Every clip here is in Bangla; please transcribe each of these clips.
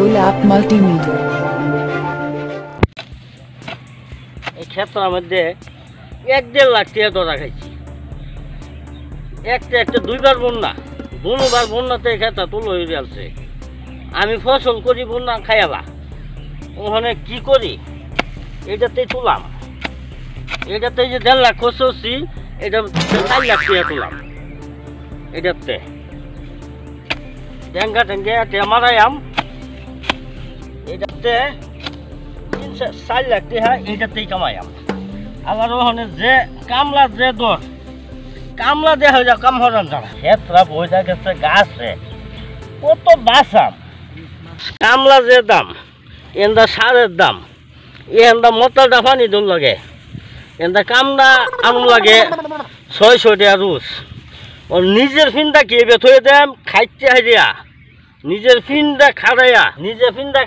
Goal App Multimedia. এই ক্ষেত্রের মধ্যে 1-1.5 লাখ টাকা ধরা খাইছি। একটা দুইবার বন্যা, দুবার বন্যাতে খেতা তুলো হয়ে গেছে। আমি ফসল করি বন্যা খাইয়ালা, ওখানে কি করি? এটাতেই তুলাম, এটাতে যে 1.5 লাখ খরচ করছি, এটা 4 লাখ টাকা তুলাম। এটাতে ট্যাঙ্গা মারাইয়াম, এটাতে 4 লাখ টাকা এইটাতেই কামাইয়াম। আবার ওখানে যে কামলা যে দর, কামলা দিয়ে হয়ে যাও কাম হরান জানা ক্ষেত্রা বইটা গেছে গাছে কত বাসাম। কামলা যে দাম, এন্দা সারের দাম, এন্দা মতলটা পানি দূর লাগে, এন্দা কামলা আনুন লাগে 600 টাকা রোজ। ও নিজের ফিনটা কে বেথয়ে দেম খাইতে হারিয়া, নিজের ফিনটা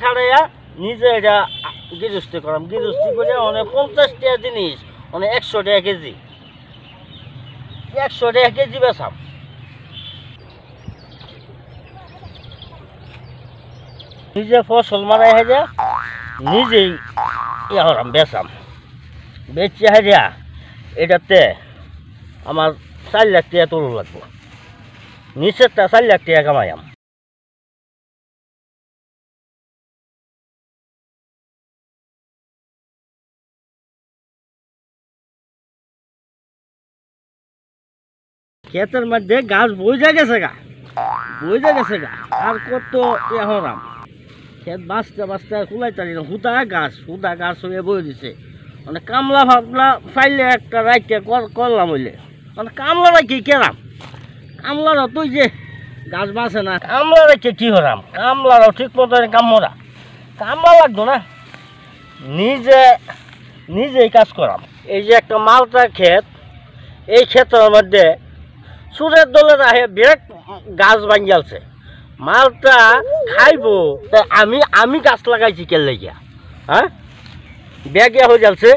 খাড়াইয়া নিজে এটা গৃহস্থী করাম। গৃহস্থী করে অনেক 50 টাকা জিনিস অনেক 100 টাকা কেজি, 100 টাকা কেজি বেচাম। নিজে ফসল মারাই হারিয়া নিজেই হরাম বেচাম। বেচে হারিয়া এটাতে আমার 4 লাখ টাকা তুলো লাগবো, নিচেরটা 4 লাখ টাকা কামাইয়াম। ক্ষেতের মধ্যে গাছ বইজা গেছে গা, আর কত হরাম। ক্ষেত বাঁচতে কুলাইতারি না, হুদা গাছ হয়ে বই দিছে। মানে কামলা ভাবলা পাইলে একটা রাইতে করলাম হইলে, মানে কামলা রাখি কেরাম। কামলারা তুই যে গাছ বাঁচে না, কামলা রেখে কি হরাম? কামলারাও ঠিক মতো কামরা কামলা লাগতো না, নিজেই কাজ করাম। এই যে একটা মালটা ক্ষেত, এই ক্ষেতের মধ্যে সুরের দলের আহে বিরাট গাছ ভাঙ্গিয়ালছে। মালটা খাইবো তা আমি গাছ লাগাইছি কেন লাগিয়া, হ্যাঁ ব্যাগ হয়ে যাচ্ছে।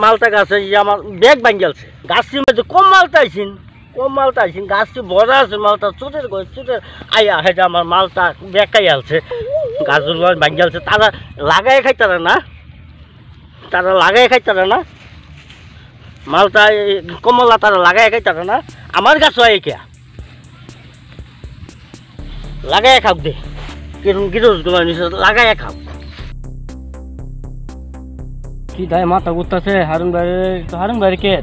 মালটা গাছে আমার ব্যাগ ভাঙ্গিয়ালছে। গাছটির মধ্যে কম মালটা আইসিন, গাছটি বড় আছে। মালটা চুটের আইয়া হেঁটে আমার মালটা ব্যাগ খাই আলছে, গাছগুলো ভাঙ্গিয়ালছে। তারা লাগাই খাইতারে না, মালটা কমলা তারা লাগাই খাইতারে না। আমার গাছ হয় কে লাগাই খাও দে, কিরম লাগাই খাও। কি দায় মাথা ঘুরতেছে হারুন ভাই কে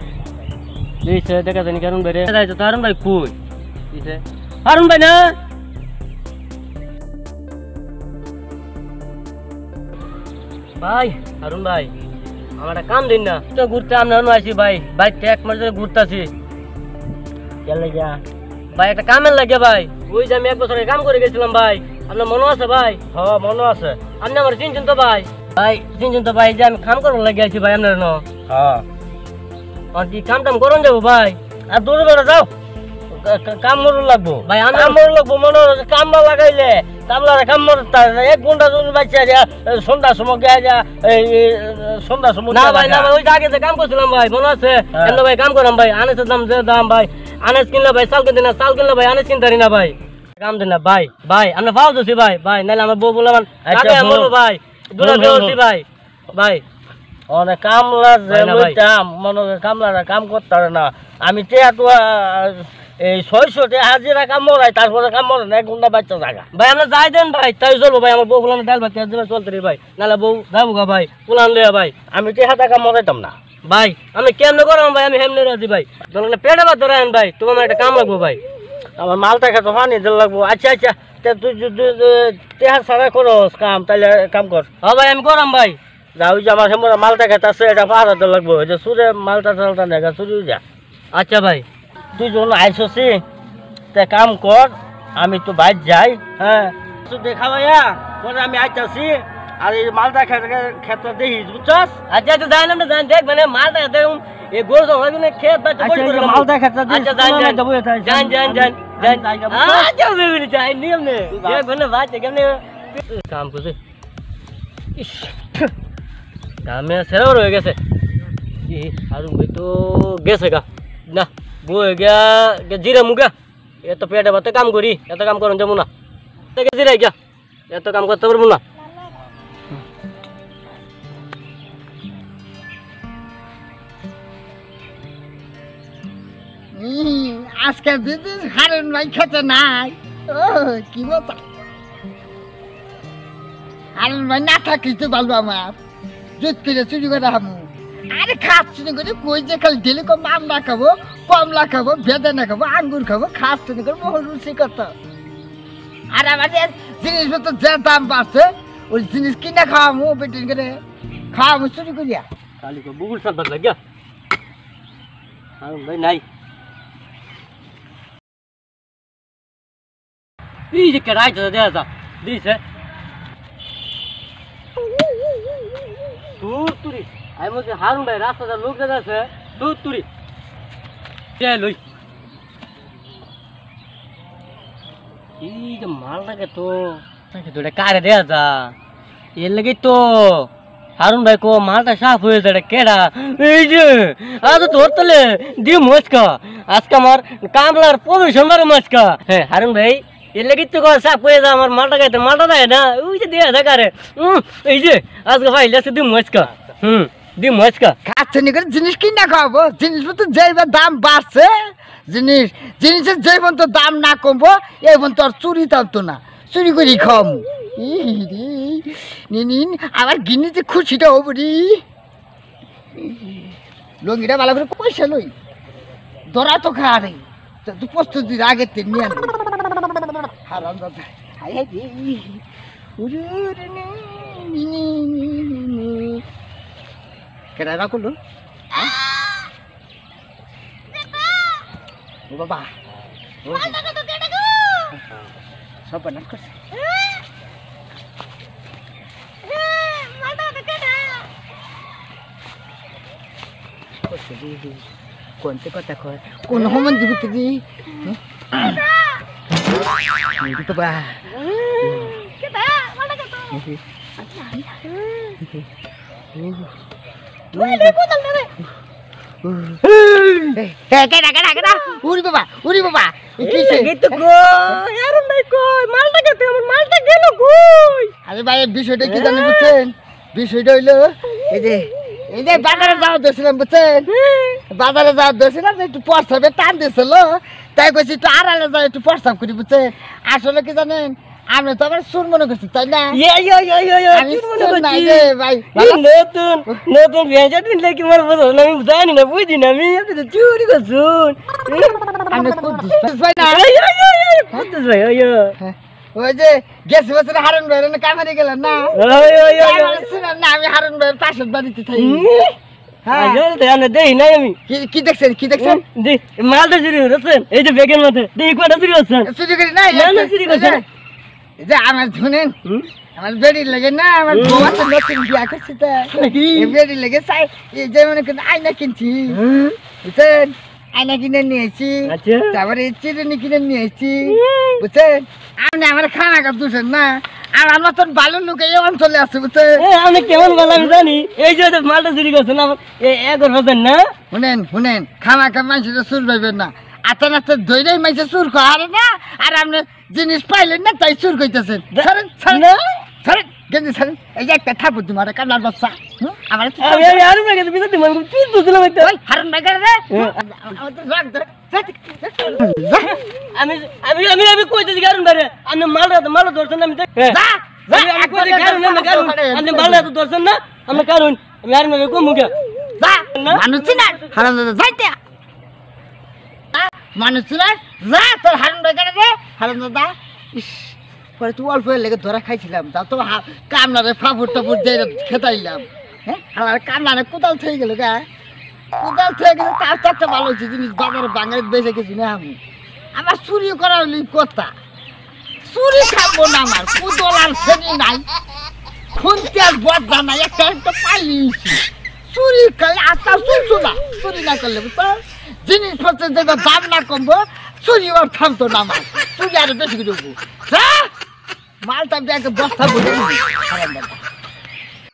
দিয়েছে দেখা জানি হারুন ভাই তো হারুন ভাই কই দিছে? হারুন ভাই না, ভাই হারুন ভাই আমার একটা কাম দিন না তো ঘুরতে। আমি আসি ভাই, বাইকটা 1 মাস ধরে ঘুরতেছি। ভাই একটা কামের লাগে ভাই, ওই যে আমি 1 বছর কাম করে গেছিলাম ভাই, আপনার মনে আছে ভাই? হ্যাঁ মনে আছে। আপনি আমার চিনছেন তো ভাই? চিনছেন তো ভাই, যে আমি কাম করবার লাগে আছি ভাই আপনার। হ্যাঁ আর কি কাম টাম করুন যাবো ভাই? আর দূরে বেড়ে যাও, কাম মরুন লাগবো ভাই। আমি মরুন লাগবো মনে হচ্ছে কামলা লাগাইলে কামলার কাম মরতে 1 ঘন্টা জন্য বাচ্চা সন্ধ্যার সময় সন্ধ্যার সময় না ভাই। না ওই আগে যে কাম করছিলাম ভাই মনে আছে? ভাই কাম করাম ভাই, আনেসের দাম যে দাম ভাই, আনেস কিনলে ভাই চাল কিনতে না, চাল কিনলে ভাই আনেস কিনতে না ভাই। কাম দেন না ভাই, আমরা পাও দোষী ভাই, নাইলে আমার বউ বলে বলবো ভাই দূরে বেরোছি ভাই। অনেক কামলা যে মনে কামলারা কাম করতে পারে না। আমি এই 600 টাকা হাজিরা কাম মরাই, তারপরে কাম মরে না 1 ঘন্টা বাচ্চা জায়গা ভাই। আমরা যাই দেন ভাই, তাই চলবো ভাই। আমার বউ বললাম ডাল ভাত চলতে রে ভাই, নাহলে বউ যাবো গা ভাই পুলান লইয়া ভাই। আমি টাকা মরাইতাম না ভাই, আমি কেমনে করাম ভাই? আমি হেমনে রাজি ভাই, পেটে ভাত ধরে আন ভাই। তোমার একটা কাম লাগবো ভাই, আমার মালটা খেতে পানি দিতে লাগবো। আচ্ছা তুই যদি টেহা ছাড়া করস কাম, তাহলে কাম কর। হ্যাঁ ভাই আমি করাম ভাই। যা ওই যে আমার হেমরা মালটা খেতে আছে, এটা পাহাড় দিতে লাগবো। ওই যে সুরে মালটা দেখা চুরি যা। আচ্ছা ভাই তুই যখন আইসি তে কাম কর, আমি তো বাইর যাই। হ্যাঁ দেখা ভাইয়া পরে আমি আইতাছি। আর এই মালটা ক্ষেত্রে দেখিস বুঝছস? আচ্ছা যাই না দেখ মানে মালটা এই গোল ক্ষেত মালটা ক্ষেত্রে নিয়ম নেই কাম করছে। কামে সেরা হয়ে গেছে, আর ভাই তো গেছে গা না বই গা জিরা মুগা। এত পেটে ভাতে কাম করি, এত কাম করুন যাবো না জিরাই গা। এত কাম করতে পারবো না। আজকে দিদি হারুন ভাই খেতে নাই। ও কি বলতো, হারুন ভাই না থাকলে তো বলবো আমার জুত করে চুরি করে হামু। আরে খাস চুরি করে কই যে খালি ডেলি কম আমলা খাবো, কমলা খাবো, বেদানা খাবো, আঙ্গুর খাবো, খাস চুরি করে বহু রুচি কত। আর আমার জিনিসপত্র যে দাম বাড়ছে ওই জিনিস কিনে খাওয়ামু, বেটিন করে খাওয়ামু চুরি করিয়া। খালি বুকুল সাবার লাগিয়া হারুন ভাই নাই। এই যে কেডা আইতা দেয়া যা দিছে তুরি আই মধ্যে হারুন ভাই রাস্তাটা লোক যাচ্ছে তুরি লই। এই যে মাল লাগে তো তোটা কারে দেয়া যা এর লাগে তো হারুন ভাই কো মালটা সাফ হয়ে যায় কেডা। এই যে আজ তোর তলে দিও মস্কা আজকে আমার কামলার পজিশন মারে মস্কা। হ্যাঁ হারুন ভাই এর লাগে তো সাফ হয়ে যা আমার মালটা গাইতে মালটা দেয় না ওই যে দেয়া যায় কারে। এই যে আজকে ভাই লেছে দিও মস্কা দিও মস্কা খাচ্ছে নি করে জিনিস কিনে খাওয়াবো। জিনিসপত্র যেইবার দাম বাড়ছে, জিনিসের যেই পর্যন্ত দাম না কমবো এই পর্যন্ত আর চুরি থাকতো না, চুরি করি খাম। নিন আমার গিনিতে খুশিটা হবো রে। লঙ্গিটা ভালো করে পয়সা লই ধরা তো খা রে তুই প্রস্তুতির আগে নিয়ে আনবি। হারাম দাদা কেডা না করলো ও বাবা সব বানান করছে। কোনতে কথা কয় কোন হমন দিবি তুই তো বা উড়ি বাবা উড়ি বাবা আরে ভাই বিষয়টা কি জানি বুঝছেন? বিষয়টা হইলো এই যে বাজারে যাওয়া দিয়েছিলাম বুঝছেন, বাজারে যাওয়া দিয়েছিলাম একটু প্রস্তাবে টান দিয়েছিল, তাই কইছি একটু আড়ালে যাই একটু প্রস্তাব করি বুঝছেন। আসলে কি জানেন আমি তো আবার সুর মনে করছি তাই না, নতুন আমি জানি না বুঝি না আমি চুরি করছুন ওই যে গেছে বছর হারুন ভাইয়ের কামারি গেলেন না, আমি হারুন ভাইয়ের পাশের বাড়িতে থাকি। আমি কি দেখছেন কি দেখছেন? মালটা চুরি করছেন এই যে বেগের মধ্যে দেখি কটা চুরি করছেন? চুরি করি নাই চুরি করছেন যে আমার শুনেন আমার বেড়ির লেগে না আমার বউ আছে নতুন বিয়া করছি তো বেড়ির লেগে চাই এই যে মনে করেন আয়না কিনছি বুঝছেন, আয়না কিনে নিয়েছি তারপরে চিরুনি কিনে নিয়েছি বুঝছেন। আপনি আমার খানা কাপ দুছেন না আর আমার তো ভালো লোক এই অঞ্চলে আছে বুঝছেন। আমি কেমন ভালো আমি জানি এই যে মালটা চুরি করছেন আমার এগর হবেন না। শুনেন খানা কাপ মানুষের চুর পাইবেন না, আচ্ছা আচ্ছা ধৈর্য মাইসে চুর করে না আর আপনি জিনিস পাইলেন না তাই চুর করতেছেন। এই যে একটা থাপড় তোমার কান্নার বাচ্চা আমার হারুন ভাই আমি কইতেছি কারণ বাইরে আপনি মালটা ধরছেন আমি মালটা ধরছেন না আপনি কারণ আমি হারুন ভাই কম মুখে মানুষ না হারুন দাদা যাইতে মানুষ না যা তোর হারুন ভাই রে হারুন দাদা পরে তুই অল্প লেগে ধরা খাইছিলাম তা তো কামনারে ফাফুর টাফুর দিয়ে খেতাইলাম। হ্যাঁ আমার কামনারে কোদাল থেকে গেল গা, কোদাল থেকে গেলে তার চারটা ভালো হচ্ছে জিনিস বাজারে বাঙালির বেঁচে গেছি না আমি। আমার চুরি করা হলি কথা চুরি খাবো না, আমার কোদল আর ফেনি নাই, খুনতে আর বদলা নাই, একটা পাইছি চুরি খাই আস্তা চুলছো না, চুরি না করলে বুঝতো জিনিসপত্রের যেটা দাম না কমবো চুরি আর থামতো না, আমার চুরি আরো বেশি করে দেবো মালটা ব্যাগে বস্তা ভরে